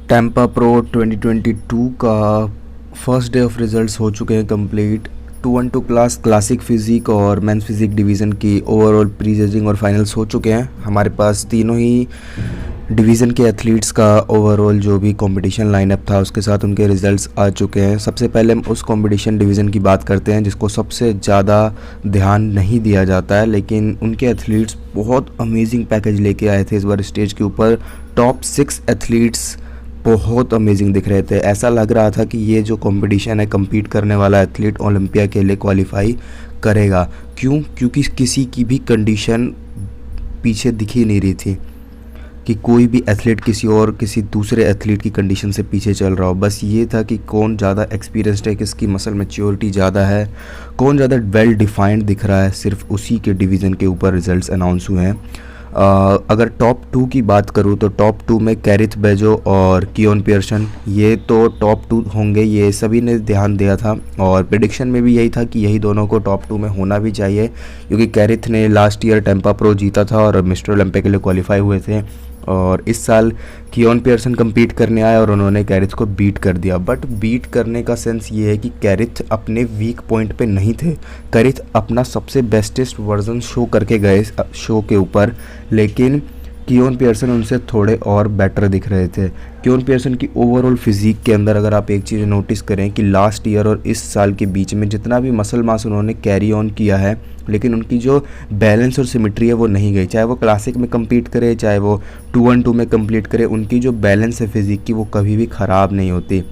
Tampa pro 2022 का first day of results हो चुके हैं कंप्लीट। 212 क्लास क्लासिक फिज़िक और मेंस फिज़िक डिवीज़न की ओवरऑल प्री जजिंग और फाइनल्स हो चुके हैं। हमारे पास तीनों ही डिवीज़न के एथलीट्स का ओवरऑल जो भी कंपटीशन लाइनअप था उसके साथ उनके रिजल्ट्स आ चुके हैं। सबसे पहले हम उस कंपटीशन डिवीज़न की बात करते हैं जिसको सबसे ज़्यादा ध्यान नहीं दिया जाता है, लेकिन उनके एथलीट्स बहुत अमेजिंग पैकेज लेके आए थे इस बार स्टेज के ऊपर। टॉप 6 एथलीट्स बहुत अमेजिंग दिख रहे थे। ऐसा लग रहा था कि ये जो कंपटीशन है, compete करने वाला एथलीट ओलंपिया के लिए क्वालिफाई करेगा। क्यों? क्योंकि किसी की भी कंडीशन पीछे दिख ही नहीं रही थी कि कोई भी एथलीट किसी दूसरे एथलीट की कंडीशन से पीछे चल रहा हो। बस ये था कि कौन ज़्यादा एक्सपीरियंस्ड है, किसकी मसल मैच्योरिटी ज़्यादा है, कौन ज़्यादा वेल डिफाइंड दिख रहा है। सिर्फ उसी के डिवीज़न के ऊपर रिजल्ट्स अनाउंस हुए हैं। अगर टॉप 2 की बात करूँ तो टॉप 2 में कैरिथ बेजो और कियोन पियर्सन, ये तो टॉप 2 होंगे, ये सभी ने ध्यान दिया था और प्रेडिक्शन में भी यही था कि यही दोनों को टॉप 2 में होना भी चाहिए, क्योंकि कैरिथ ने लास्ट ईयर टेम्पा प्रो जीता था और मिस्टर ओलंपिया के लिए क्वालिफाई हुए थे। और इस साल कियोन पियर्सन compete करने आए और उन्होंने कैरिथ को बीट कर दिया। बट बीट करने का सेंस ये है कि कैरिथ अपने वीक पॉइंट पे नहीं थे। कैरिथ अपना सबसे बेस्टेस्ट वर्जन शो करके गए शो के ऊपर, लेकिन कियोन पियर्सन उनसे थोड़े और बेटर दिख रहे थे। कियोन पियर्सन की ओवरऑल फिज़िक के अंदर अगर आप एक चीज़ नोटिस करें कि लास्ट ईयर और इस साल के बीच में जितना भी मसल मास उन्होंने कैरी ऑन किया है, लेकिन उनकी जो बैलेंस और सिमेट्री है वो नहीं गई। चाहे वो क्लासिक में compete करे, चाहे वो 212 में कंप्लीट करे, उनकी जो बैलेंस है फिज़िक की वो कभी भी ख़राब नहीं होती।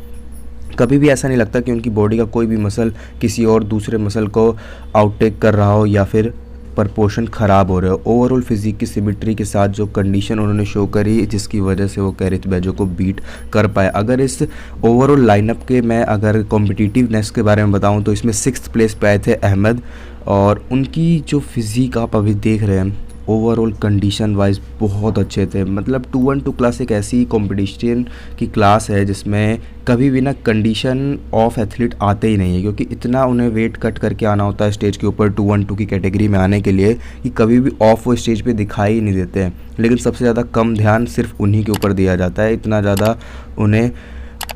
कभी भी ऐसा नहीं लगता कि उनकी बॉडी का कोई भी मसल किसी और दूसरे मसल को आउटटेक कर रहा हो या फिर प्रपोर्शन ख़राब हो रहे हो। ओवरऑल फिज़िक की सिमेट्री के साथ जो कंडीशन उन्होंने शो करी, जिसकी वजह से वो कैरिथ बेजो को बीट कर पाए। अगर इस ओवरऑल लाइनअप के मैं अगर कॉम्पिटिटिवनेस के बारे में बताऊं तो इसमें 6th प्लेस पे आए थे अहमद, और उनकी जो फिज़िक आप अभी देख रहे हैं ओवरऑल कंडीशन वाइज बहुत अच्छे थे। मतलब 212 क्लास एक ऐसी कंपटीशन की क्लास है जिसमें कभी भी ना कंडीशन ऑफ एथलीट आते ही नहीं है, क्योंकि इतना उन्हें वेट कट करके आना होता है स्टेज के ऊपर 212 की कैटेगरी में आने के लिए कि कभी भी ऑफ वो स्टेज पे दिखाई ही नहीं देते हैं। लेकिन सबसे ज़्यादा कम ध्यान सिर्फ उन्हीं के ऊपर दिया जाता है। इतना ज़्यादा उन्हें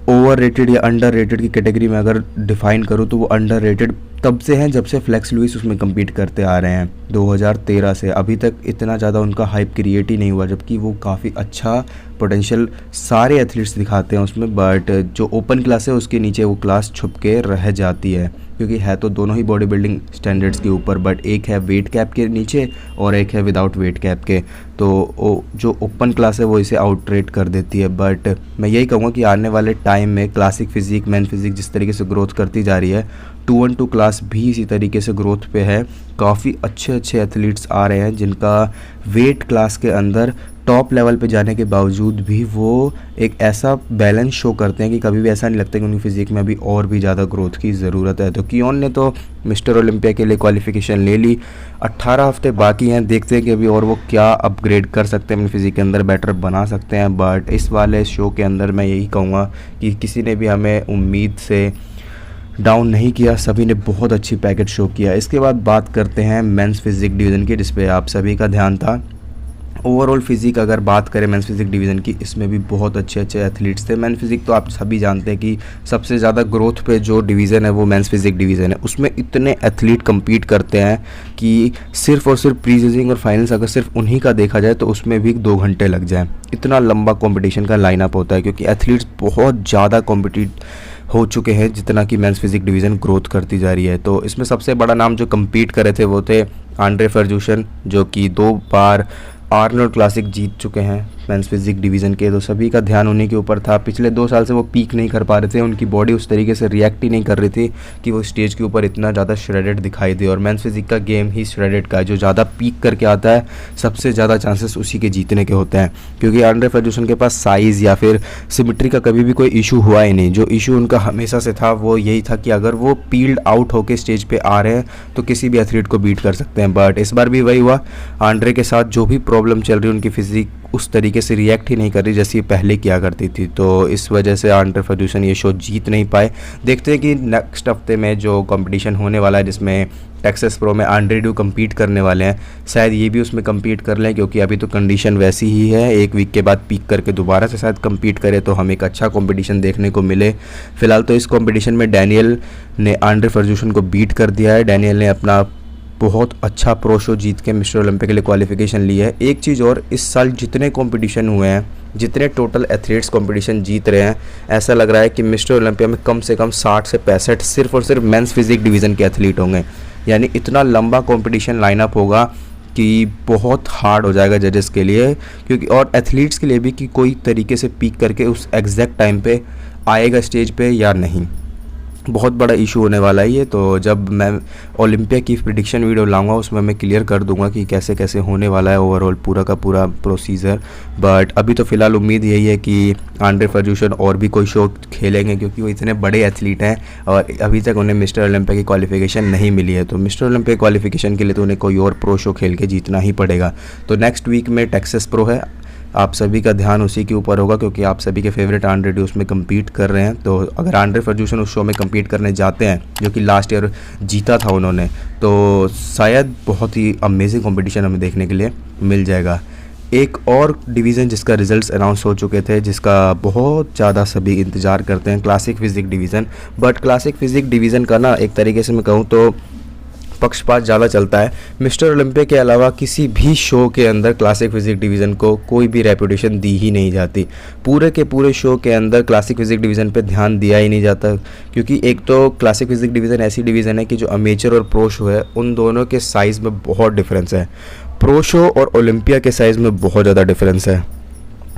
ओवर रेटेड या अंडर रेटेड की कैटेगरी में अगर डिफ़ाइन करूँ तो वो अंडर रेटेड तब से हैं जब से फ्लेक्स लुइस उसमें compete करते आ रहे हैं 2013 से। अभी तक इतना ज़्यादा उनका हाइप क्रिएट ही नहीं हुआ, जबकि वो काफ़ी अच्छा पोटेंशियल सारे एथलीट्स दिखाते हैं उसमें। बट जो ओपन क्लास है उसके नीचे वो क्लास छुप के रह जाती है, क्योंकि है तो दोनों ही बॉडी बिल्डिंग स्टैंडर्ड्स के ऊपर, बट एक है वेट कैप के नीचे और एक है विदाउट वेट कैप के। तो जो ओपन क्लास है वो इसे आउटरेट कर देती है। बट मैं यही कहूँगा कि आने वाले टाइम में क्लासिक फिज़िक, मैन फिज़िक जिस तरीके से ग्रोथ करती जा रही है, 212 क्लास भी इसी तरीके से ग्रोथ पे है। काफ़ी अच्छे एथलीट्स आ रहे हैं जिनका वेट क्लास के अंदर टॉप लेवल पे जाने के बावजूद भी वो एक ऐसा बैलेंस शो करते हैं कि कभी भी ऐसा नहीं लगता कि उनकी फिज़िक में अभी और भी ज़्यादा ग्रोथ की ज़रूरत है। तो कियोन ने तो मिस्टर ओलंपिया के लिए क्वालिफिकेशन ले ली। 18 हफ्ते बाकी हैं, देखते हैं कि अभी और वो क्या अपग्रेड कर सकते हैं, अपनी फिज़िक के अंदर बेटर बना सकते हैं। बट इस वाले शो के अंदर मैं यही कहूँगा कि किसी ने भी हमें उम्मीद से डाउन नहीं किया, सभी ने बहुत अच्छी पैकेज शो किया। इसके बाद बात करते हैं मेंस फिज़िक डिवीज़न की, जिस पे आप सभी का ध्यान था। ओवरऑल फिज़िक अगर बात करें मेंस फिज़िक डिवीज़न की, इसमें भी बहुत अच्छे एथलीट्स थे। मेंस फिज़िक तो आप सभी जानते हैं कि सबसे ज़्यादा ग्रोथ पे जो डिवीज़न है वो मेंस फिज़िक डिवीज़न है। उसमें इतने एथलीट compete करते हैं कि सिर्फ और सिर्फ प्री जजिंग और फाइनल्स अगर सिर्फ उन्हीं का देखा जाए तो उसमें भी 2 घंटे लग जाएँ। इतना लंबा कॉम्पिटिशन का लाइनअप होता है, क्योंकि एथलीट्स बहुत ज़्यादा कॉम्पिटिट हो चुके हैं जितना कि मेंस फिज़िक डिवीज़न ग्रोथ करती जा रही है। तो इसमें सबसे बड़ा नाम जो compete करे थे वो थे आंड्रे फर्जूशन, जो कि 2 बार आर्नोल्ड क्लासिक जीत चुके हैं मेंस फिज़िक डिवीज़न के। तो सभी का ध्यान उन्हीं के ऊपर था। पिछले 2 साल से वो पीक नहीं कर पा रहे थे, उनकी बॉडी उस तरीके से रिएक्ट ही नहीं कर रही थी कि वो स्टेज के ऊपर इतना ज़्यादा श्रेडेड दिखाई दे। और मेंस फिज़िक का गेम ही श्रेडेड का है, जो ज़्यादा पीक करके आता है सबसे ज़्यादा चांसेस उसी के जीतने के होते हैं, क्योंकि आंड्रे फर्जूसन के पास साइज़ या फिर सिमेट्री का कभी भी कोई इशू हुआ ही नहीं। जो इशू उनका हमेशा से था वो यही था कि अगर वो पील्ड आउट होकर स्टेज पर आ रहे हैं तो किसी भी एथलीट को बीट कर सकते हैं। बट इस बार भी वही हुआ। आंड्रे के साथ जो भी प्रॉब्लम चल रही है उनकी फिज़िक उस तरीके से रिएक्ट ही नहीं कर रही जैसे ये पहले किया करती थी, तो इस वजह से आंड्रे फर्ग्यूसन ये शो जीत नहीं पाए। देखते हैं कि नेक्स्ट हफ्ते में जो कंपटीशन होने वाला है जिसमें टेक्सास प्रो में आंड्रे ड्यू कम्पीट करने वाले हैं, शायद ये भी उसमें कम्पीट कर लें, क्योंकि अभी तो कंडीशन वैसी ही है। एक वीक के बाद पीक करके दोबारा से शायद कम्पीट करे तो हमें एक अच्छा कंपटीशन देखने को मिले। फिलहाल तो इस कंपटीशन में डैनियल ने आंड्रे फर्ग्यूसन को बीट कर दिया है। डैनियल ने अपना बहुत अच्छा प्रो शो जीत के मिस्टर ओलंपिया के लिए क्वालिफिकेशन ली है। एक चीज़ और, इस साल जितने कंपटीशन हुए हैं, जितने टोटल एथलीट्स कंपटीशन जीत रहे हैं, ऐसा लग रहा है कि मिस्टर ओलंपिया में कम से कम 60 से 65 सिर्फ और सिर्फ मेंस फिजिक डिवीज़न के एथलीट होंगे। यानी इतना लंबा कंपटीशन लाइनअप होगा कि बहुत हार्ड हो जाएगा जजेस के लिए, क्योंकि और एथलीट्स के लिए भी कि कोई तरीके से पीक करके उस एग्जैक्ट टाइम पे आएगा स्टेज पे या नहीं। बहुत बड़ा इशू होने वाला है ये। तो जब मैं ओलंपिया की प्रिडिक्शन वीडियो लाऊंगा उसमें मैं क्लियर कर दूंगा कि कैसे कैसे होने वाला है ओवरऑल पूरा का पूरा प्रोसीजर। बट अभी तो फ़िलहाल उम्मीद यही है कि आंड्रे फर्ग्यूसन और भी कोई शो खेलेंगे, क्योंकि वो इतने बड़े एथलीट हैं और अभी तक उन्हें मिस्टर ओलंपिया की क्वालिफिकेशन नहीं मिली है। तो मिस्टर ओलंपिया क्वालिफिकेशन के लिए तो उन्हें कोई और प्रो शो खेल के जीतना ही पड़ेगा। तो नेक्स्ट वीक में टेक्सास प्रो है, आप सभी का ध्यान उसी के ऊपर होगा, क्योंकि आप सभी के फेवरेट आंड्रे ड्यू उसमें कम्पीट कर रहे हैं। तो अगर आंड्रे फर्ग्यूसन उस शो में कम्पीट करने जाते हैं, जो कि लास्ट ईयर जीता था उन्होंने, तो शायद बहुत ही अमेजिंग कंपटीशन हमें देखने के लिए मिल जाएगा। एक और डिवीज़न जिसका रिजल्ट्स अनाउंस हो चुके थे, जिसका बहुत ज़्यादा सभी इंतज़ार करते हैं, classic physique division. But classic physique division का ना एक तरीके से मैं कहूँ तो पक्षपात ज़्यादा चलता है। मिस्टर ओलंपिया के अलावा किसी भी शो के अंदर क्लासिक फिजिक डिवीज़न को कोई भी रेपुटेशन दी ही नहीं जाती। पूरे के पूरे शो के अंदर क्लासिक फिजिक डिवीज़न पे ध्यान दिया ही नहीं जाता, क्योंकि एक तो क्लासिक फिजिक डिवीज़न ऐसी डिवीज़न है कि जो अमेचर और प्रो शो है उन दोनों के साइज़ में बहुत डिफरेंस है। प्रो शो और ओलंपिया के साइज़ में बहुत ज़्यादा डिफरेंस है,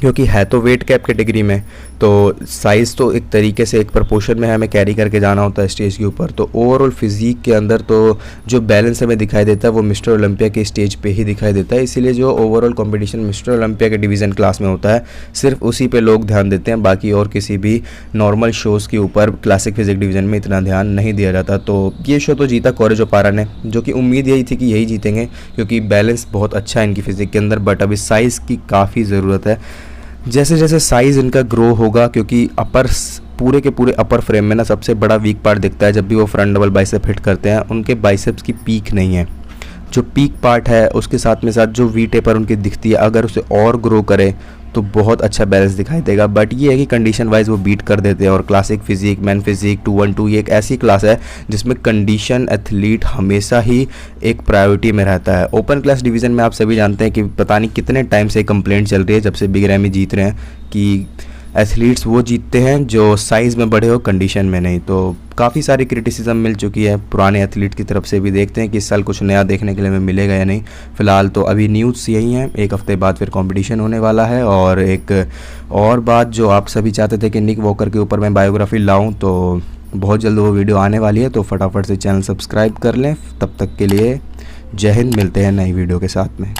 क्योंकि है तो वेट कैप कैटेगरी में, तो साइज़ तो एक तरीके से एक प्रपोर्शन में हमें कैरी करके जाना होता है स्टेज के ऊपर। तो ओवरऑल फिज़ीक के अंदर तो जो बैलेंस हमें दिखाई देता है वो मिस्टर ओलंपिया के स्टेज पे ही दिखाई देता है। इसीलिए जो ओवरऑल कंपटीशन मिस्टर ओलंपिया के डिवीज़न क्लास में होता है, सिर्फ उसी पे लोग ध्यान देते हैं, बाकी और किसी भी नॉर्मल शोज़ के ऊपर क्लासिक फिजिक डिवीज़न में इतना ध्यान नहीं दिया जाता। तो ये शो तो जीता कोरेजो पारा ने, जो कि उम्मीद यही थी कि यही जीतेंगे, क्योंकि बैलेंस बहुत अच्छा है इनकी फिजिक के अंदर। बट अभी साइज़ की काफ़ी ज़रूरत है। जैसे जैसे साइज़ इनका ग्रो होगा, क्योंकि पूरे के पूरे अपर फ्रेम में ना सबसे बड़ा वीक पार्ट दिखता है जब भी वो फ्रंट डबल बाइसेप हिट करते हैं। उनके बाइसेप्स की पीक नहीं है, जो पीक पार्ट है उसके साथ में साथ जो वी टेपर उनकी दिखती है, अगर उसे और ग्रो करे तो बहुत अच्छा बैलेंस दिखाई देगा। बट ये है कि कंडीशन वाइज वो बीट कर देते हैं। और क्लासिक फिजिक, मैन फिजिक, 212 ये एक ऐसी क्लास है जिसमें कंडीशन एथलीट हमेशा ही एक प्रायोरिटी में रहता है। ओपन क्लास डिवीज़न में आप सभी जानते हैं कि पता नहीं कितने टाइम से कंप्लेंट चल रही है जब से बिग रैमी जीत रहे हैं कि एथलीट्स वो जीतते हैं जो साइज़ में बड़े हो, कंडीशन में नहीं। तो काफ़ी सारी क्रिटिसिज्म मिल चुकी है पुराने एथलीट की तरफ से भी। देखते हैं कि इस साल कुछ नया देखने के लिए हमें मिलेगा या नहीं। फ़िलहाल तो अभी न्यूज़ यही है, एक हफ्ते बाद फिर कंपटीशन होने वाला है। और एक और बात जो आप सभी चाहते थे कि निक वॉकर के ऊपर मैं बायोग्राफी लाऊं, तो बहुत जल्द वो वीडियो आने वाली है, तो फटाफट से चैनल सब्सक्राइब कर लें। तब तक के लिए जय हिंद, मिलते हैं नई वीडियो के साथ में।